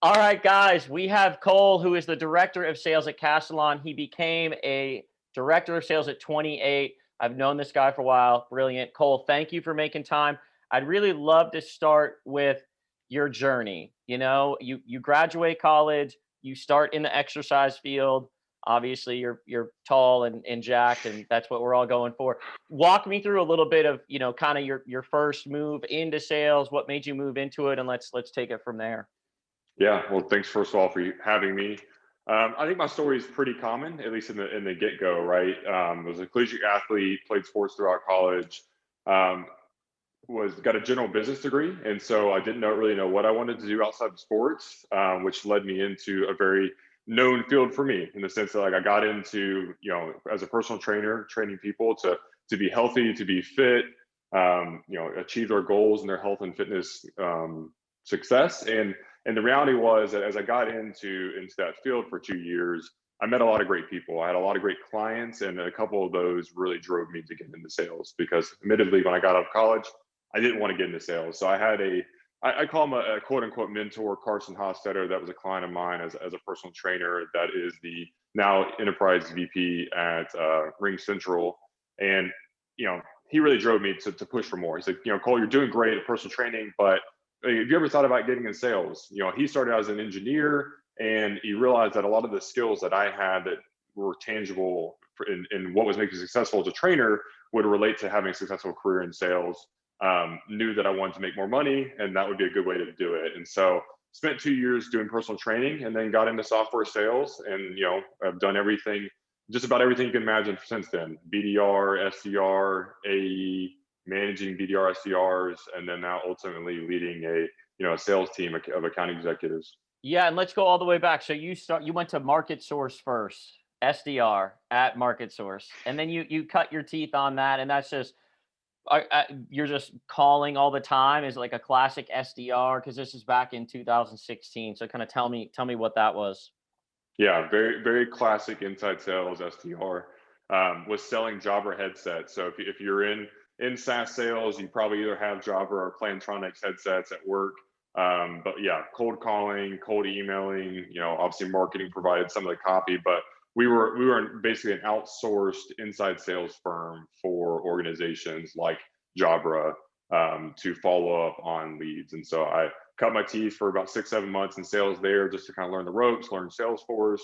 All right, guys, we have Cole, who is the director of sales at Castellan. He became a director of sales at 28. I've known this guy for a while. Brilliant. Cole, thank you for making time. I'd really love to start with your journey. You graduate college, you start in the exercise field. Obviously, you're tall and jacked, and that's what we're all going for. Walk me through a little bit of, kind of your first move into sales, what made you move into it, and let's take it from there. Yeah, well, thanks first of all for having me. I think my story is pretty common, at least in the get go, right? I was a collegiate athlete, played sports throughout college, um, was got a general business degree, and so I didn't really know what I wanted to do outside of sports, which led me into a very known field for me in the sense that like I got into as a personal trainer, training people to be healthy, to be fit, achieve their goals and their health and fitness success. And the reality was that as I got into that field for 2 years, I met a lot of great people. I had a lot of great clients, and a couple of those really drove me to get into sales because, admittedly, when I got out of college, I didn't want to get into sales. So I had I call him a quote unquote mentor, Carson Hostetter, that was a client of mine as a personal trainer that is the now enterprise VP at Ring Central. And, he really drove me to push for more. He's like, Cole, you're doing great at personal training, but have you ever thought about getting in sales? He started out as an engineer, and he realized that a lot of the skills that I had that were tangible in what was making me successful as a trainer would relate to having a successful career in sales. Knew that I wanted to make more money, and that would be a good way to do it. And so spent 2 years doing personal training, and then got into software sales, and I've done everything, just about everything you can imagine since then: BDR, SDR, AE, managing BDR SDRs, and then now ultimately leading a sales team of account executives. Yeah, and let's go all the way back. So you went to Market Source first, SDR at Market Source, and then you cut your teeth on that, and that's just you're just calling all the time. Is it like a classic SDR? Because this is back in 2016. So kind of tell me what that was. Yeah, very very classic inside sales SDR, was selling Jabra headsets. So if you're in SaaS sales, you probably either have Jabra or Plantronics headsets at work. But yeah, cold calling, cold emailing. Obviously marketing provided some of the copy, but we were basically an outsourced inside sales firm for organizations like Jabra, to follow up on leads. And so I cut my teeth for about 6-7 months in sales there, just to kind of learn the ropes, learn Salesforce,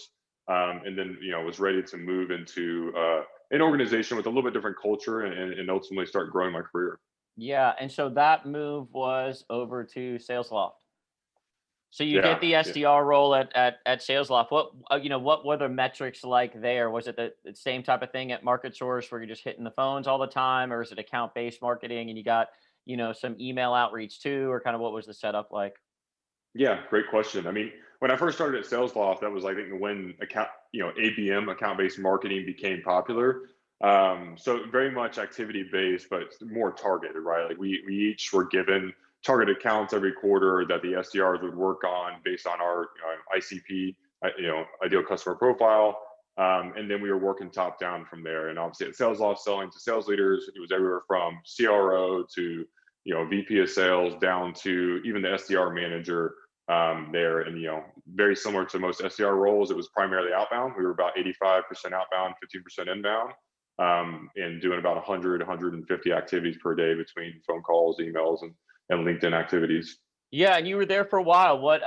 and then was ready to move into an organization with a little bit different culture, and ultimately start growing my career. Yeah, and so that move was over to SalesLoft. So you get Yeah, the yeah. SDR role at SalesLoft. What were the metrics like there? Was it the same type of thing at Market Source where you're just hitting the phones all the time, or is it account based marketing and you got some email outreach too, or kind of what was the setup like? Yeah, great question. I mean, when I first started at SalesLoft, that was I think when ABM, account-based marketing, became popular. So very much activity-based, but more targeted, right? Like we each were given target accounts every quarter that the SDRs would work on based on our ICP, ideal customer profile. And then we were working top down from there. And obviously at SalesLoft, selling to sales leaders, it was everywhere from CRO to VP of sales down to even the SDR manager there. And very similar to most SDR roles, it was primarily outbound. We were about 85% outbound, 15% inbound, and doing about 100 150 activities per day between phone calls, emails, and LinkedIn activities. Yeah, and you were there for a while. What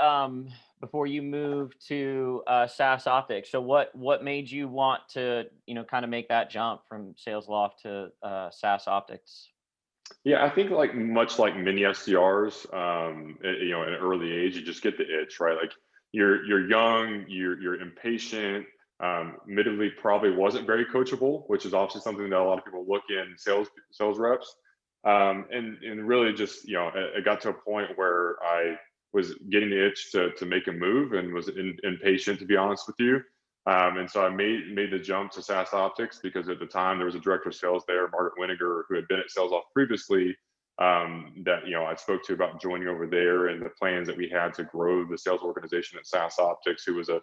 before you moved to SaaS Optics? So what made you want to kind of make that jump from SalesLoft to SaaS Optics? Yeah, I think like much like many SDRs, at an early age, you just get the itch, right? Like you're young, you're impatient. Admittedly, probably wasn't very coachable, which is obviously something that a lot of people look in sales reps. And really just it got to a point where I was getting the itch to make a move, and was impatient, to be honest with you. And so I made the jump to SaaS Optics because at the time there was a director of sales there, Margaret Winiger, who had been at SalesOft previously, that I spoke to about joining over there, and the plans that we had to grow the sales organization at SaaS Optics, who was a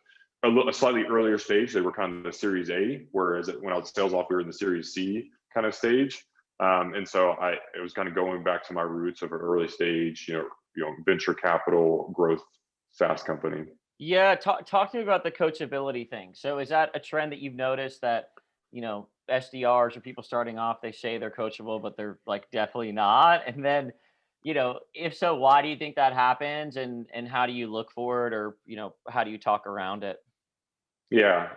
slightly earlier stage. They were kind of the Series A, whereas when I was at SalesOft, we were in the Series C kind of stage. And so it was kind of going back to my roots of an early stage, venture capital growth SaaS company. Yeah, talk to me about the coachability thing. So is that a trend that you've noticed that, SDRs or people starting off, they say they're coachable, but they're like definitely not? And then, if so, why do you think that happens? And how do you look for it, or, how do you talk around it? Yeah.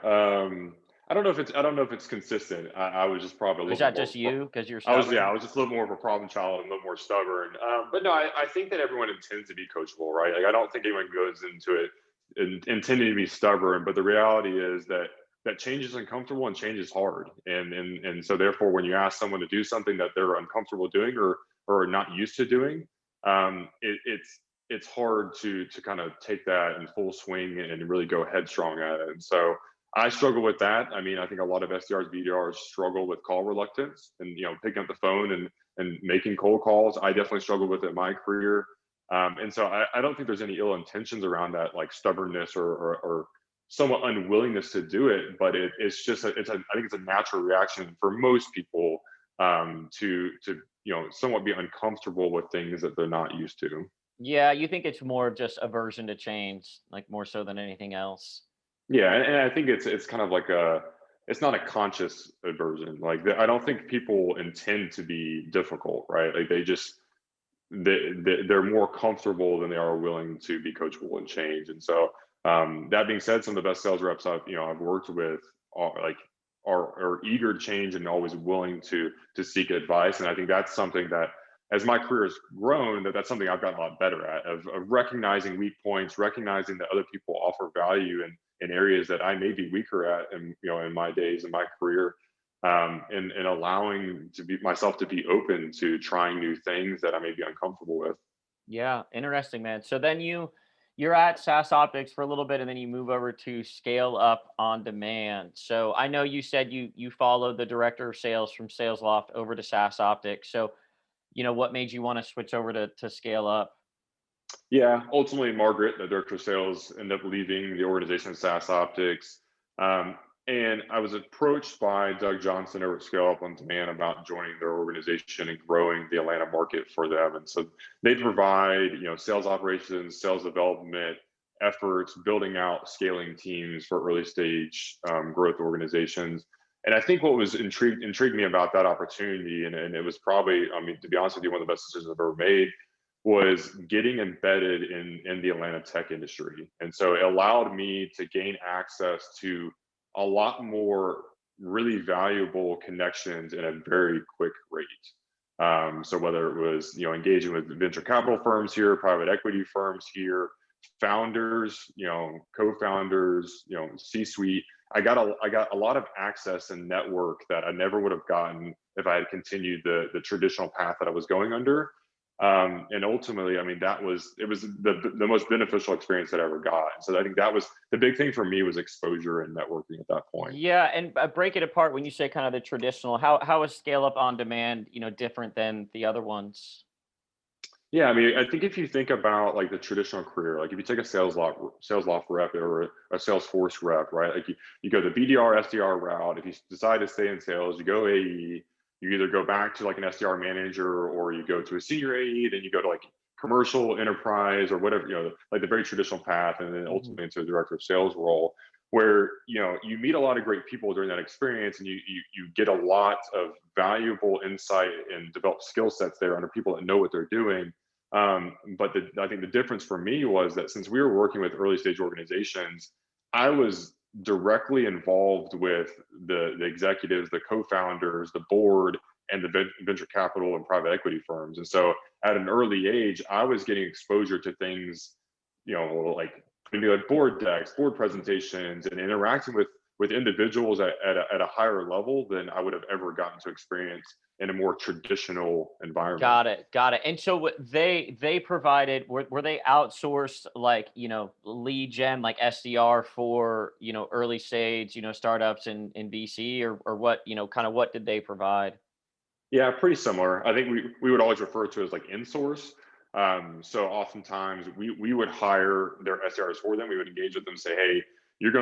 I don't know if it's consistent. I was just probably a Or is little bit that more. just you because you're I stubborn? was just a little more of a problem child and a little more stubborn. But no, I think that everyone intends to be coachable, right? Like I don't think anyone goes into it intending to be stubborn. But the reality is that change is uncomfortable and change is hard. And so therefore, when you ask someone to do something that they're uncomfortable doing or not used to doing, it's hard to kind of take that in full swing and really go headstrong at it. And so I struggle with that. I mean, I think a lot of SDRs, BDRs struggle with call reluctance and picking up the phone and making cold calls. I definitely struggled with it in my career. And so I don't think there's any ill intentions around that, like stubbornness or somewhat unwillingness to do it. But it's just I think it's a natural reaction for most people, to somewhat be uncomfortable with things that they're not used to. Yeah, you think it's more of just aversion to change, like more so than anything else. Yeah, and I think it's kind of like it's not a conscious aversion. Like I don't think people intend to be difficult, right? Like they're more comfortable than they are willing to be coachable and change. And so that being said, some of the best sales reps I've worked with are eager to change and always willing to seek advice. And I think that's something that, as my career has grown, that's something I've gotten a lot better at, of recognizing weak points, recognizing that other people offer value in areas that I may be weaker at, and in my days in my career, and allowing myself to be open to trying new things that I may be uncomfortable with. Yeah, interesting, man. So then you're at SaaS Optics for a little bit, and then you move over to Scale Up on Demand. So I know you said you followed the director of sales from Sales Loft over to SaaS Optics. So what made you want to switch over to Scale Up? Yeah, ultimately, Margaret, the director of sales, ended up leaving the organization of SaaS Optics. Um, and I was approached by Doug Johnson over at Scale Up on Demand about joining their organization and growing the Atlanta market for them. And so they provide, sales operations, sales development efforts, building out scaling teams for early stage growth organizations. And I think what was intrigued me about that opportunity, and it was probably, I mean, to be honest with you, one of the best decisions I've ever made, was getting embedded in the Atlanta tech industry. And so it allowed me to gain access to a lot more really valuable connections in a very quick rate. So whether it was, engaging with venture capital firms here, private equity firms here, founders, co-founders, C-suite, I got a lot of access and network that I never would have gotten if I had continued the traditional path that I was going under. And ultimately, I mean, it was the most beneficial experience that I ever got. And so I think that was the big thing for me, was exposure and networking at that point. Yeah, and break it apart when you say kind of the traditional. How is Scale Up on Demand, different than the other ones? Yeah, I mean, I think if you think about like the traditional career, like if you take a sales loft rep or a Salesforce rep, right? Like you go the BDR, SDR route. If you decide to stay in sales, you go AE. You either go back to like an SDR manager, or you go to a senior AE, then you go to like commercial enterprise or whatever, like the very traditional path, and then Mhm. ultimately into a director of sales role, where you meet a lot of great people during that experience, and you get a lot of valuable insight and develop skill sets there under people that know what they're doing. But I think the difference for me was that since we were working with early stage organizations, I was directly involved with the executives, the co-founders, the board, and the venture capital and private equity firms. And so at an early age, I was getting exposure to things, like maybe like board decks, board presentations, and interacting with individuals at a higher level than I would have ever gotten to experience in a more traditional environment. Got it. Got it. And so what they provided, were they outsourced, like, lead gen, like SDR for, early stage, startups in VC, or what, kind of what did they provide? Yeah, pretty similar. I think we would always refer to it as like in-source. So oftentimes we would hire their SDRs for them. We would engage with them, say, hey, you're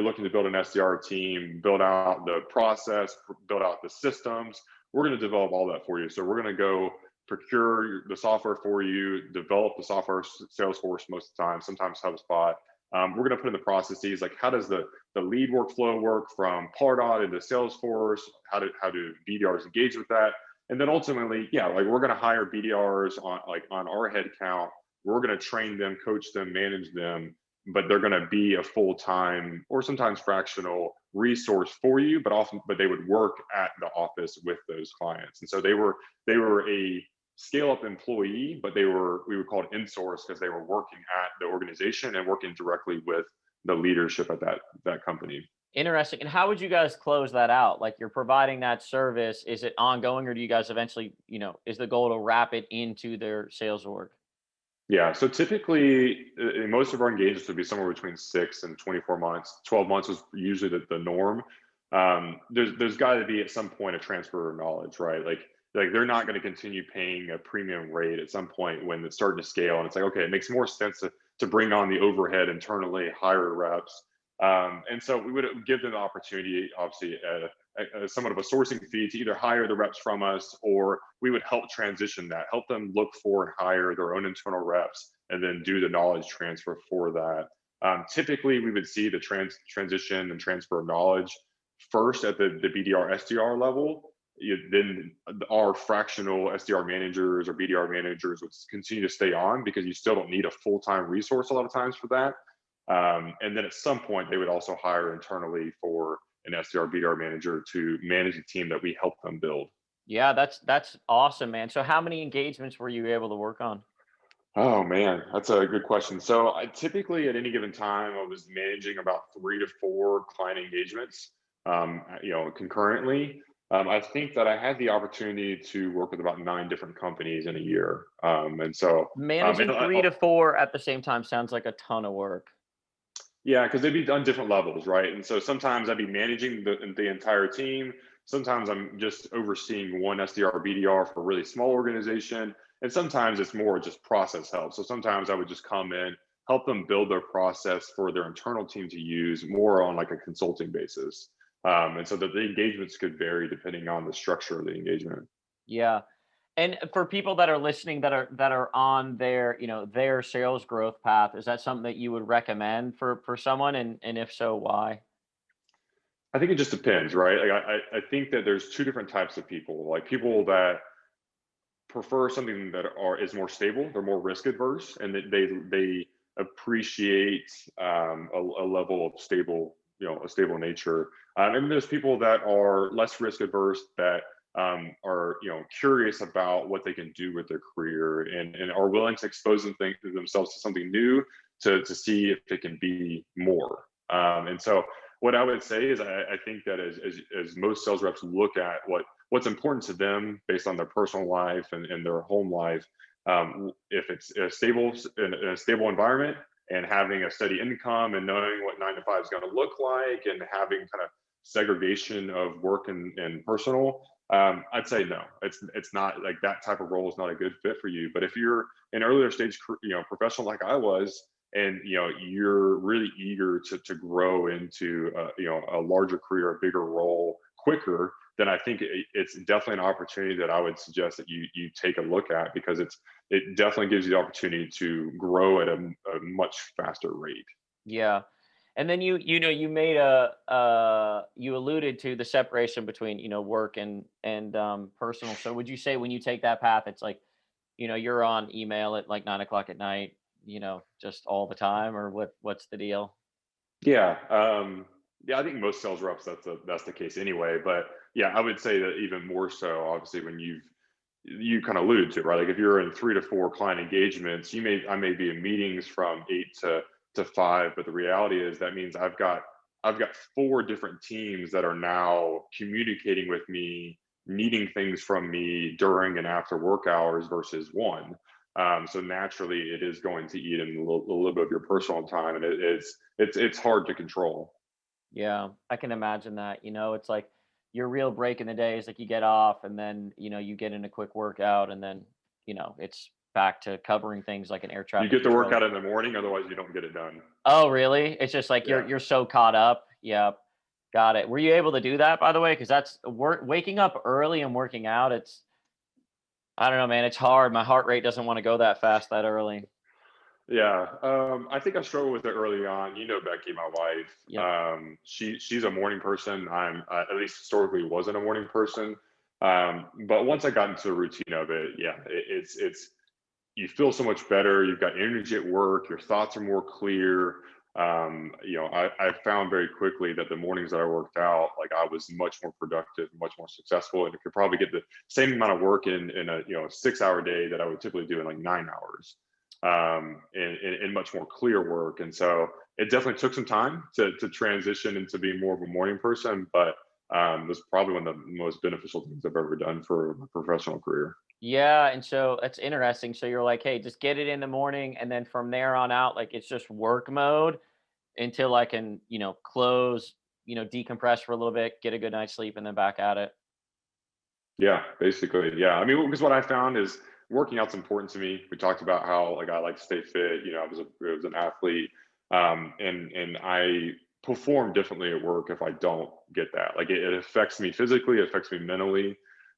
looking to build an SDR team, build out the process, build out the systems. We're going to develop all that for you. So we're going to go procure the software for you, develop the software, Salesforce most of the time, sometimes HubSpot. We're going to put in the processes, like how does the lead workflow work from Pardot into Salesforce? How do BDRs engage with that? And then ultimately, yeah, like we're going to hire BDRs on our head count. We're going to train them, coach them, manage them, but they're going to be a full-time or sometimes fractional resource for you, but they would work at the office with those clients. And so they were a scale-up employee, but we would call it in-source because they were working at the organization and working directly with the leadership at that company. Interesting. And how would you guys close that out? Like, you're providing that service, is it ongoing, or do you guys eventually, is the goal to wrap it into their sales org? Yeah, so typically most of our engagements would be somewhere between 6 and 24 months. 12 months is usually the norm. There's got to be at some point a transfer of knowledge, right? Like they're not going to continue paying a premium rate at some point when it's starting to scale, and it's like, okay, it makes more sense to bring on the overhead internally, hire reps. And so we would give them the opportunity, obviously, somewhat of a sourcing fee to either hire the reps from us, or we would help transition that, help them look for and hire their own internal reps, and then do the knowledge transfer for that. Typically, we would see the transition and transfer of knowledge first at the BDR SDR level. Then our fractional SDR managers or BDR managers would continue to stay on, because you still don't need a full-time resource a lot of times for that. And then at some point, they would also hire internally for an SDR BDR manager to manage the team that we help them build. Yeah, that's awesome, man. So how many engagements were you able to work on? Oh man, that's a good question. So I typically at any given time, I was managing about 3 to 4 client engagements, concurrently. I think that I had the opportunity to work with about 9 different companies in a year. And so managing 3 to 4 at the same time sounds like a ton of work. Yeah, because they'd be on different levels, right? And so sometimes I'd be managing the entire team. Sometimes I'm just overseeing one SDR BDR for a really small organization. And sometimes it's more just process help. So sometimes I would just come in, help them build their process for their internal team to use, more on like a consulting basis. And so the engagements could vary depending on the structure of the engagement. Yeah. And for people that are listening that are on their sales growth path, is that something that you would recommend for someone? And if so, why? I think it just depends, right? Like I think that there's 2 different types of people. Like people that prefer something that is more stable, they're more risk adverse, and that they appreciate a level of stable, a stable nature. And there's people that are less risk adverse, that are curious about what they can do with their career, and are willing to expose themselves to something new to see if it can be more. And so what I would say is I think that as most sales reps look at what's important to them based on their personal life and their home life, if it's in a stable environment and having a steady income and knowing what 9 to 5 is going to look like, and having kind of segregation of work and personal, I'd say no. It's not like that type of role is not a good fit for you. But if you're an earlier stage, professional like I was, and you're really eager to grow into a larger career, a bigger role quicker, then I think it's definitely an opportunity that I would suggest that you take a look at, because it definitely gives you the opportunity to grow at a much faster rate. Yeah. And then you made you alluded to the separation between work and personal. So would you say when you take that path, it's like you're on email at like 9 o'clock at night, just all the time, or what's the deal? Yeah. I think most sales reps, that's the case anyway. But yeah, I would say that even more so, obviously, when you kind of alluded to, right? Like if you're in 3 to 4 client engagements, I may be in meetings from 8 to 5, but the reality is that means I've got 4 different teams that are now communicating with me, needing things from me during and after work hours versus one. So naturally, it is going to eat in a little bit of your personal time, and it's hard to control. Yeah, I can imagine that. It's like your real break in the day is like you get off, and then you get in a quick workout, and then it's back to covering things like an air You traffic get the control. workout in the morning, otherwise you don't get it done. Oh, really? It's just like Yeah. you're so caught up. Yeah, got it. Were you able to do that, by the way? Because that's waking up early and working out. I don't know, man. It's hard. My heart rate doesn't want to go that fast that early. Yeah, I think I struggled with it early on. You know, Becky, my wife, Yep. she's a morning person. I'm at least historically wasn't a morning person. But once I got into the routine of it, yeah, it's you feel so much better. You've got energy at work. Your thoughts are more clear. I found very quickly that the mornings that I worked out, like I was much more productive, much more successful, and I could probably get the same amount of work in a 6 hour day that I would typically do in like 9 hours, in much more clear work. And so it definitely took some time to transition into being more of a morning person, but it was probably one of the most beneficial things I've ever done for my professional career. Yeah, and so that's interesting. So you're like, hey, just get it in the morning, and then from there on out, like it's just work mode until I can, close, decompress for a little bit, get a good night's sleep, and then back at it. Yeah, basically. Yeah. I mean, because what I found is working out's important to me. We talked about how like I like to stay fit. I was an athlete, and I perform differently at work if I don't get that. Like it affects me physically, it affects me mentally.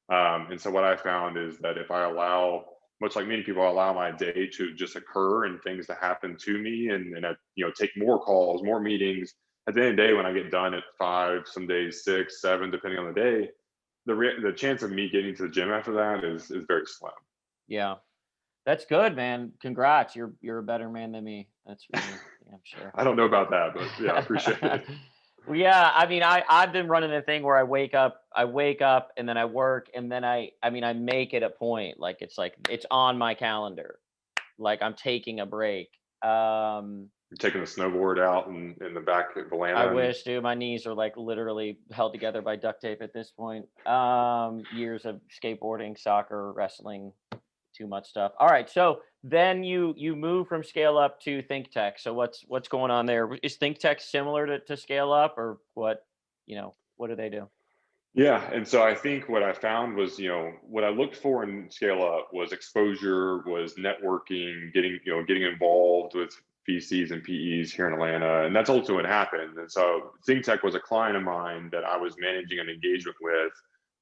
And so what I found is that if I allow, much like many people, I allow my day to just occur and things to happen to me, and I, take more calls, more meetings. At the end of the day, when I get done at 5, some days 6, 7, depending on the day, the chance of me getting to the gym after that is very slim. Yeah, that's good, man. Congrats. You're a better man than me. That's for damn sure. I don't know about that, but yeah, I appreciate it. Well, yeah, I mean, I've been running a thing where I wake up and then I work and then I make it a point. Like it's on my calendar. Like I'm taking a break. You're taking the snowboard out in the back of I Atlanta, and wish, dude. My knees are like literally held together by duct tape at this point. Years of skateboarding, soccer, wrestling, too much stuff. All right, so then you move from Scale Up to Think Tech. So what's going on there? Is Think Tech similar to Scale Up, or what? What do they do? yeah. And so I think what I found was, what I looked for in Scale Up was exposure, was networking, getting involved with VCs and PEs here in Atlanta, and that's ultimately what happened. And so ThinkTech was a client of mine that I was managing an engagement with.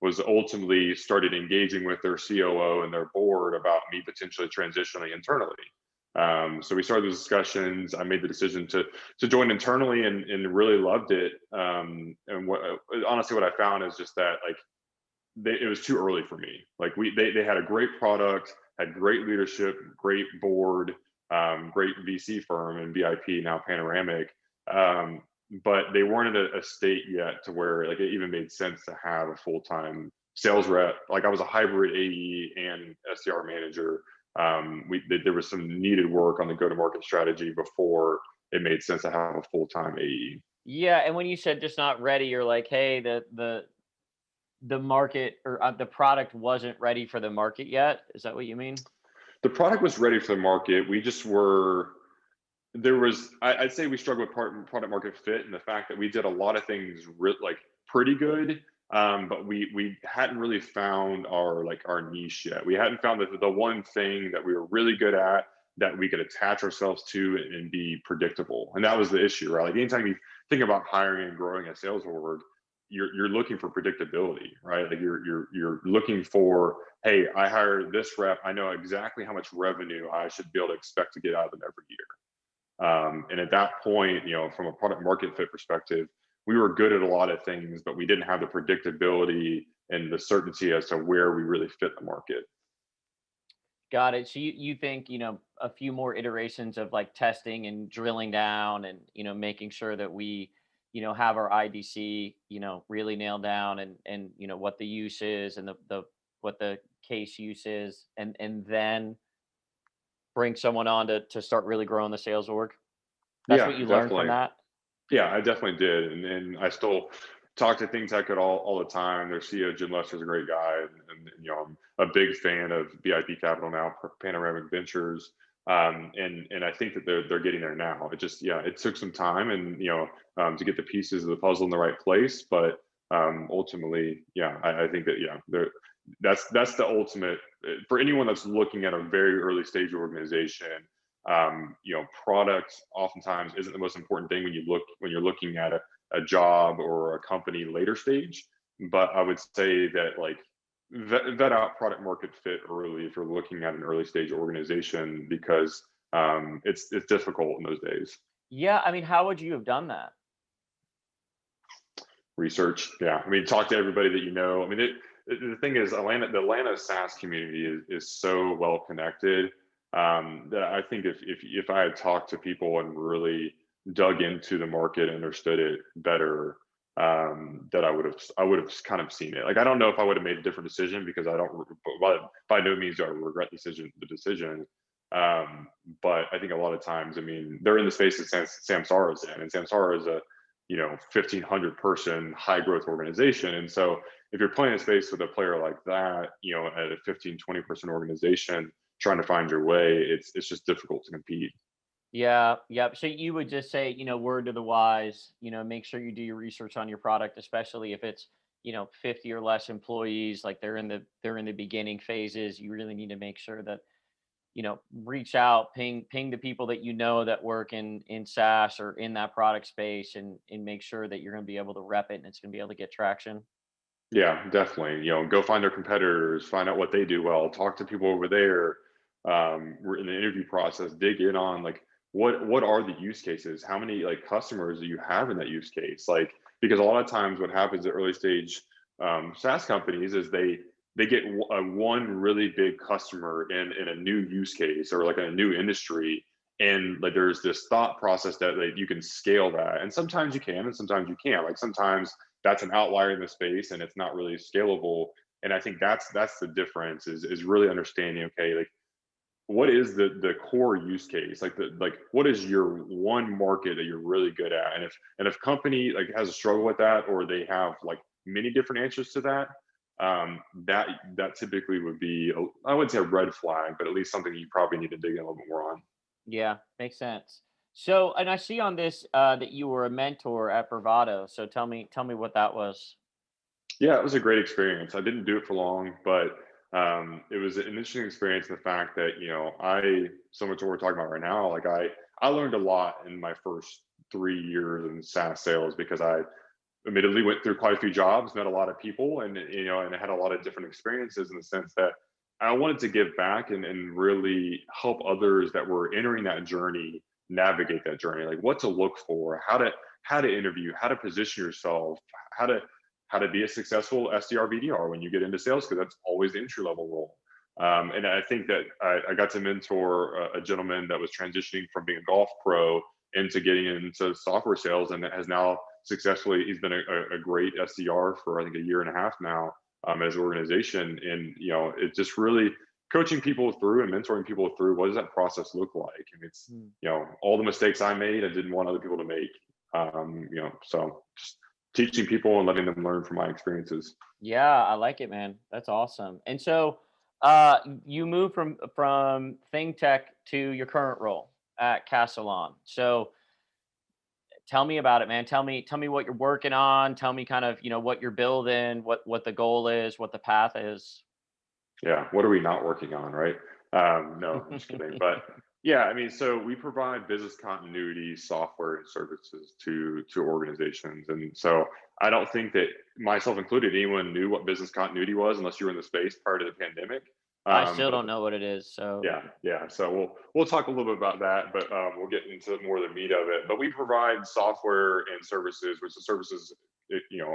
Was ultimately started engaging with their COO and their board about me potentially transitioning internally. So we started the discussions. I made the decision to join internally, and really loved it. And honestly, what I found is just that like it was too early for me. Like they had a great product, had great leadership, great board, great VC firm and VIP, now Panoramic. But they weren't at a state yet to where like it even made sense to have a full-time sales rep. Like I was a hybrid AE and SDR manager. There was some needed work on the go-to-market strategy before it made sense to have a full-time AE. Yeah, and when you said just not ready, you're like, hey, the market or the product wasn't ready for the market yet. Is that what you mean? The product was ready for the market. We just were there was I'd say we struggled with product market fit, and the fact that we did a lot of things like pretty good, but we hadn't really found our niche yet. We hadn't found the one thing that we were really good at that we could attach ourselves to and be predictable. And that was the issue, right? Like anytime you think about hiring and growing a sales org, you're looking for predictability, right? Like you're looking for, hey, I hired this rep, I know exactly how much revenue I should be able to expect to get out of them every year. And at that point, from a product market fit perspective, we were good at a lot of things, but we didn't have the predictability and the certainty as to where we really fit the market. Got it. So you think, a few more iterations of like testing and drilling down and, making sure that we, have our IDC, really nailed down and, what the use is and what the case use is, and then bring someone on to start really growing the sales org. That's Yeah, what you learned from definitely. that. Yeah, I definitely did, and I still talk to ThinkTech all the time. Their CEO Jim Lester's a great guy, and I'm a big fan of BIP Capital now, Panoramic Ventures, and I think that they're getting there now. It took some time, and to get the pieces of the puzzle in the right place, but ultimately, I think that that's the ultimate for anyone that's looking at a very early stage organization. Product oftentimes isn't the most important thing when you're looking at a job or a company later stage. But I would say that like vet out product market fit early if you're looking at an early stage organization, because it's difficult in those days. Yeah, I mean, how would you have done that? Research, yeah. I mean, talk to everybody that you know. I mean, the thing is, the Atlanta SaaS community is so well connected, that I think if I had talked to people and really dug into the market and understood it better, that I would have kind of seen it. Like, I don't know if I would have made a different decision, because I don't, by no means do I regret the decision. But I think a lot of times, I mean, they're in the space that Samsara is in, and Samsara is a 1,500 person high growth organization. And so if you're playing a space with a player like that, at a 15-20 person organization, trying to find your way, it's just difficult to compete. Yeah, yep. So you would just say, word to the wise, make sure you do your research on your product, especially if it's, 50 or less employees, like they're in the beginning phases. You really need to make sure that, reach out, ping the people that that work in SaaS or in that product space, and make sure that you're going to be able to rep it and it's going to be able to get traction. Yeah, definitely. Go find their competitors, find out what they do well, talk to people over there. We're in the interview process, dig in on, like, what are the use cases? How many, like, customers do you have in that use case? Like, because a lot of times what happens at early stage SaaS companies is they get one really big customer in a new use case, or like in a new industry, and like there's this thought process that, like, you can scale that, and sometimes you can and sometimes you can't. Like, sometimes that's an outlier in the space and it's not really scalable. And I think that's the difference, is really understanding, okay, like, what is the core use case, like what is your one market that you're really good at, and if company, like, has a struggle with that, or they have like many different answers to that, that typically would be I wouldn't say a red flag, but at least something you probably need to dig in a little bit more on. Yeah, makes sense. So, and I see on this that you were a mentor at Bravado. So tell me what that was. Yeah, it was a great experience. I didn't do it for long, but it was an interesting experience in the fact that, similar to what we're talking about right now, like, I learned a lot in my first 3 years in SaaS sales, because I admittedly went through quite a few jobs, met a lot of people, and I had a lot of different experiences, in the sense that I wanted to give back, and really help others that were entering that journey navigate that journey, like what to look for, how to interview, how to position yourself, how to how to be a successful SDR BDR when you get into sales, because that's always the entry level role. And I think that I got to mentor a gentleman that was transitioning from being a golf pro into getting into software sales, and has now successfully, he's been a great SDR for, I think, a year and a half now, as an organization. And it's just really coaching people through and mentoring people through, what does that process look like. And it's, Mm. all the mistakes I made, I didn't want other people to make. So just teaching people and letting them learn from my experiences. Yeah, I like it, man. That's awesome. And so, you moved from ThinkTech to your current role at Castellan. So, tell me about it, man. Tell me what you're working on. Tell me kind of what you're building, what the goal is, what the path is. Yeah, what are we not working on, right? No, I'm just kidding. But yeah, I mean, so we provide business continuity software and services to organizations, and so I don't think that, myself included, anyone knew what business continuity was unless you were in the space prior to the pandemic. I still But don't know what it is. So, yeah, yeah. So we'll talk a little bit about that, but we'll get into more of the meat of it. But we provide software and services, which the services,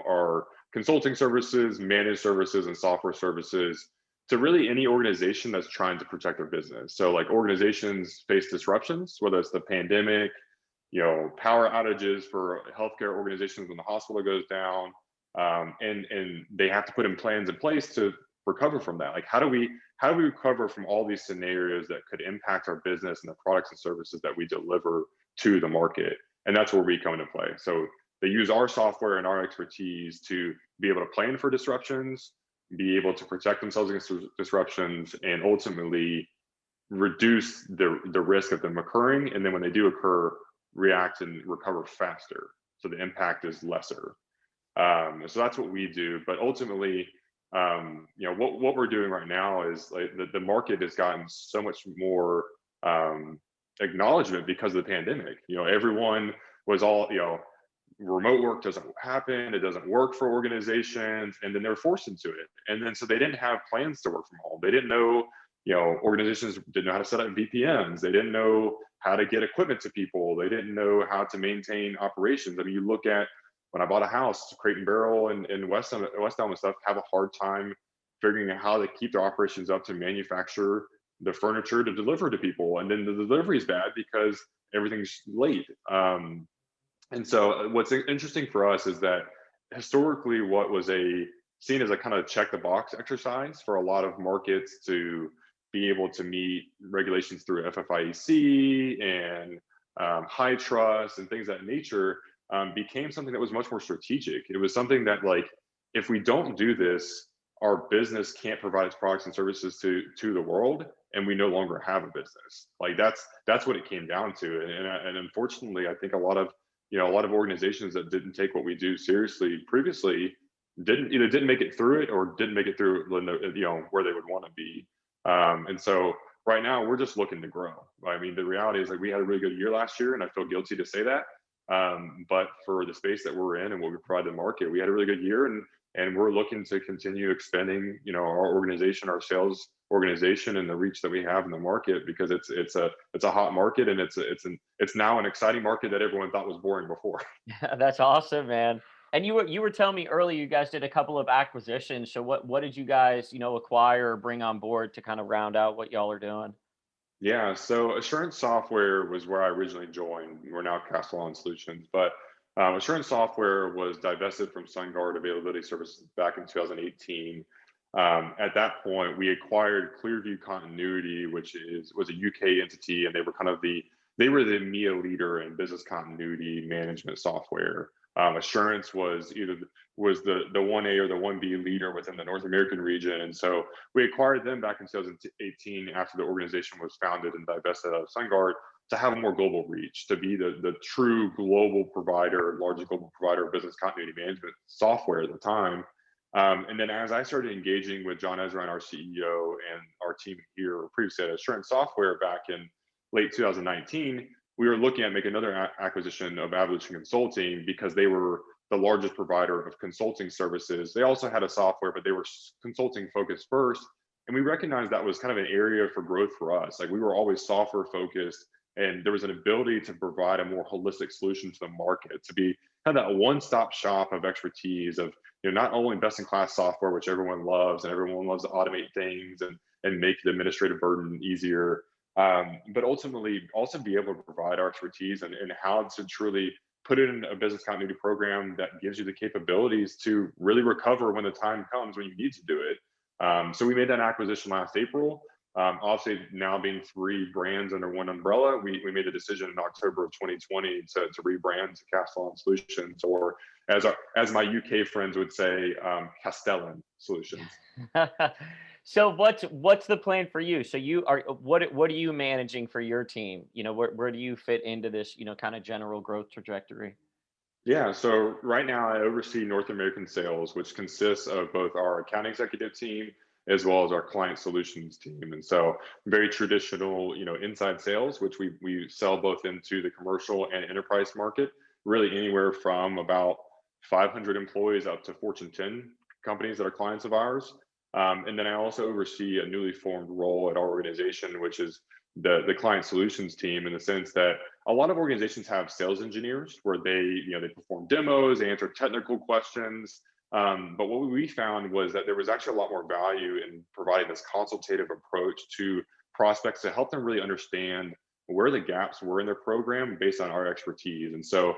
are consulting services, managed services, and software services to really any organization that's trying to protect their business. So, like, organizations face disruptions, whether it's the pandemic, power outages for healthcare organizations when the hospital goes down, and they have to put in plans in place to recover from that. Like, how do we recover from all these scenarios that could impact our business and the products and services that we deliver to the market? And that's where we come into play. So they use our software and our expertise to be able to plan for disruptions, be able to protect themselves against disruptions, and ultimately reduce the risk of them occurring. And then when they do occur, react and recover faster, so the impact is lesser. So that's what we do. But ultimately, what we're doing right now is, like, the market has gotten so much more acknowledgement because of the pandemic. Everyone was all, remote work doesn't happen, it doesn't work for organizations, and then they're forced into it. And then so they didn't have plans to work from home. They didn't know, organizations didn't know how to set up VPNs. They didn't know how to get equipment to people. They didn't know how to maintain operations. I mean, you look at when I bought a house, Crate and Barrel and West Elm and stuff have a hard time figuring out how to keep their operations up to manufacture the furniture to deliver to people. And then the delivery is bad because everything's late. And so what's interesting for us is that historically what was seen as a kind of check the box exercise for a lot of markets to be able to meet regulations through FFIEC and high trust and things of that nature, became something that was much more strategic. It was something that, like, if we don't do this, our business can't provide its products and services to the world, and we no longer have a business. Like that's what it came down to. And unfortunately, I think a lot of organizations that didn't take what we do seriously previously didn't make it through it, or didn't make it through where they would want to be. And so right now we're just looking to grow. I mean, the reality is, like, we had a really good year last year, and I feel guilty to say that. But for the space that we're in and what we provide the market, we had a really good year, and we're looking to continue expanding, our organization, our sales organization, and the reach that we have in the market, because it's a hot market, and it's now an exciting market that everyone thought was boring before. That's awesome, man. And you were telling me earlier you guys did a couple of acquisitions. So what did you guys, acquire or bring on board to kind of round out what y'all are doing? Yeah, so Assurance Software was where I originally joined. We're now Castellan Solutions, but Assurance Software was divested from SunGard Availability Services back in 2018. At that point, we acquired Clearview Continuity, which was a UK entity, and they were the EMEA leader in business continuity management software. Assurance was the 1A or the 1B leader within the North American region. And so we acquired them back in 2018 after the organization was founded and divested out of SunGard, to have a more global reach, to be the true global provider, largest global provider of business continuity management software at the time. And then as I started engaging with John Ezra, our CEO, and our team here previously at Assurance Software back in late 2019, we were looking at making another acquisition of Evolution Consulting, because they were the largest provider of consulting services. They also had a software, but they were consulting focused first. And we recognized that was kind of an area for growth for us. Like, we were always software focused, and there was an ability to provide a more holistic solution to the market, to be kind of that one-stop shop of expertise of, not only best-in-class software, which everyone loves, and everyone loves to automate things and make the administrative burden easier, but ultimately also be able to provide our expertise and how to truly put it in a business continuity program that gives you the capabilities to really recover when the time comes when you need to do it. So we made that acquisition last April. Obviously, now being 3 brands under one umbrella, we made the decision in October of 2020 to rebrand to Castellan Solutions, or as my UK friends would say, Castellan Solutions. So what's the plan for you? So what are you managing for your team? Where do you fit into this, kind of general growth trajectory? Yeah, so right now I oversee North American sales, which consists of both our account executive team as well as our client solutions team. And so very traditional, inside sales, which we sell both into the commercial and enterprise market, really anywhere from about 500 employees up to Fortune 10 companies that are clients of ours. And then I also oversee a newly formed role at our organization, which is the client solutions team, in the sense that a lot of organizations have sales engineers where they perform demos, they answer technical questions. But what we found was that there was actually a lot more value in providing this consultative approach to prospects to help them really understand where the gaps were in their program based on our expertise. And so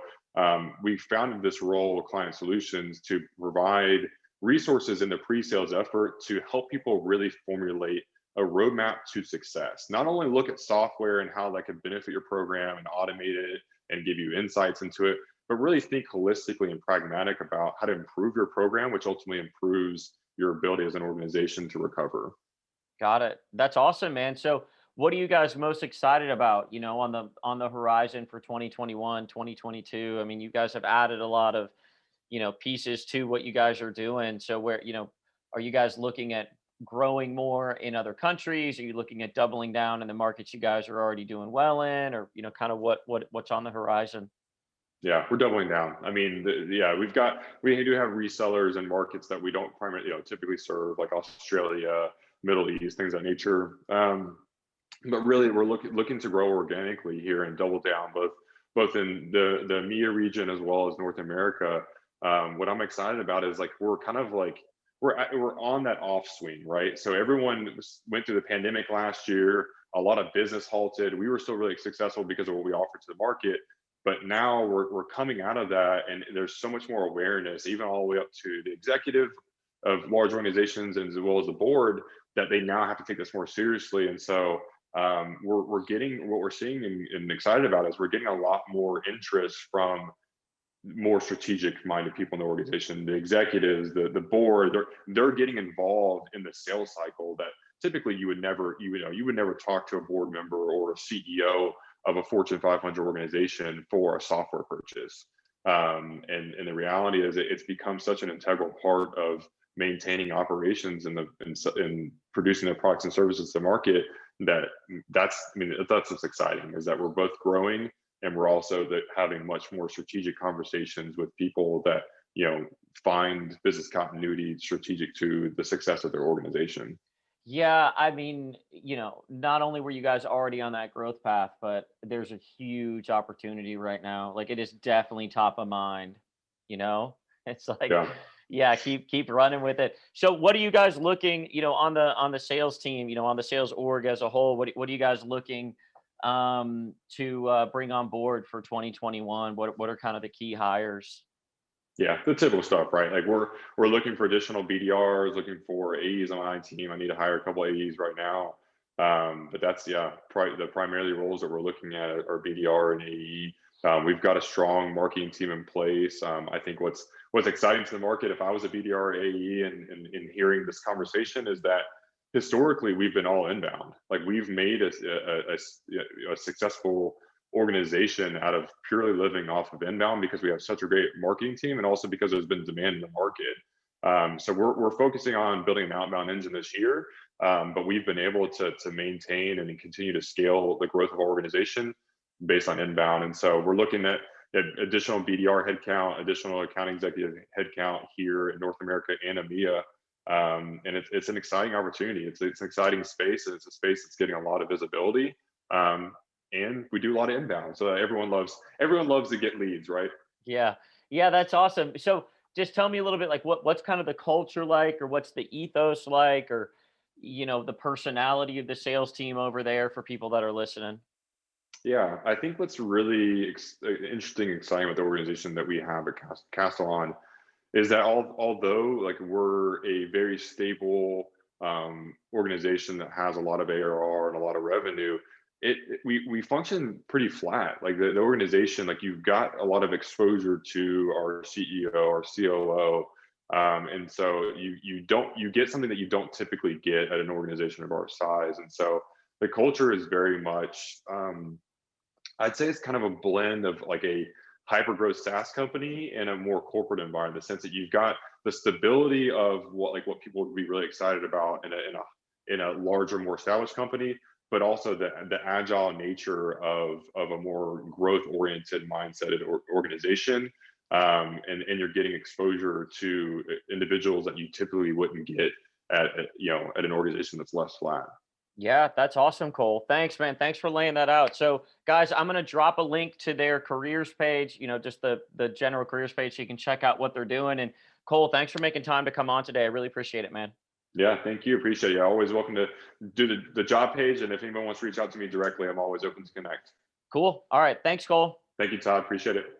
we founded this role of client solutions to provide resources in the pre-sales effort to help people really formulate a roadmap to success. Not only look at software and how that could benefit your program and automate it and give you insights into it, but really think holistically and pragmatic about how to improve your program, which ultimately improves your ability as an organization to recover. Got it. That's awesome, man. So what are you guys most excited about, on the horizon for 2021, 2022? I mean, you guys have added a lot of, pieces to what you guys are doing. So are you guys looking at growing more in other countries? Are you looking at doubling down in the markets you guys are already doing well in, or, kind of what's on the horizon? Yeah, we're doubling down. I mean, yeah, we do have resellers and markets that we don't primarily, typically serve, like Australia, Middle East, things of that nature. But really, we're looking to grow organically here and double down both in the EMEA region as well as North America. What I'm excited about is like we're kind of like we're on that off swing, right? So everyone went through the pandemic last year. A lot of business halted. We were still really successful because of what we offered to the market, but now we're coming out of that, and there's so much more awareness, even all the way up to the executive of large organizations and as well as the board, that they now have to take this more seriously. And so we're getting what we're seeing and excited about is we're getting a lot more interest from more strategic minded people in the organization, the executives, the board. They're getting involved in the sales cycle that typically you would never talk to a board member or a CEO of a Fortune 500 organization for a software purchase. And the reality is it's become such an integral part of maintaining operations and producing their products and services to market that's what's exciting, is that we're both growing and we're also having much more strategic conversations with people that find business continuity strategic to the success of their organization. Yeah, I mean, not only were you guys already on that growth path, but there's a huge opportunity right now. Like it is definitely top of mind, you know? It's like, Yeah. yeah, keep running with it. So what are you guys looking, on the sales team, on the sales org as a whole, what are you guys looking to bring on board for 2021? What are kind of the key hires? Yeah, the typical stuff, right? Like we're looking for additional BDRs, looking for AEs on my team. I need to hire a couple AEs right now. But that's the primarily roles that we're looking at are BDR and AE. We've got a strong marketing team in place. I think what's exciting to the market, if I was a BDR or AE and hearing this conversation, is that historically we've been all inbound. Like we've made a successful organization out of purely living off of inbound because we have such a great marketing team and also because there's been demand in the market. So we're focusing on building an outbound engine this year, but we've been able to maintain and continue to scale the growth of our organization based on inbound. And so we're looking at additional BDR headcount, additional account executive headcount here in North America and EMEA. And it's an exciting opportunity. It's an exciting space, and it's a space that's getting a lot of visibility. And we do a lot of inbound, so everyone loves to get leads, right? Yeah. Yeah, that's awesome. So just tell me a little bit like what's kind of the culture like, or what's the ethos like, or the personality of the sales team over there for people that are listening. Yeah, I think what's really interesting and exciting with the organization that we have at Castellan is that although like we're a very stable organization that has a lot of ARR and a lot of revenue, we function pretty flat. Like the organization, like you've got a lot of exposure to our CEO, our COO, and so you get something that you don't typically get at an organization of our size. And so the culture is very much, I'd say it's kind of a blend of like a hyper growth SaaS company and a more corporate environment, in the sense that you've got the stability of what people would be really excited about in a larger, more established company, but also the agile nature of a more growth oriented mindset organization. And you're getting exposure to individuals that you typically wouldn't get at an organization that's less flat. Yeah, that's awesome, Cole. Thanks, man. Thanks for laying that out. So, guys, I'm going to drop a link to their careers page, just the general careers page, so you can check out what they're doing. And Cole, thanks for making time to come on today. I really appreciate it, man. Yeah, thank you. Appreciate it. You're always welcome to do the job page. And if anyone wants to reach out to me directly, I'm always open to connect. Cool. All right. Thanks, Cole. Thank you, Todd. Appreciate it.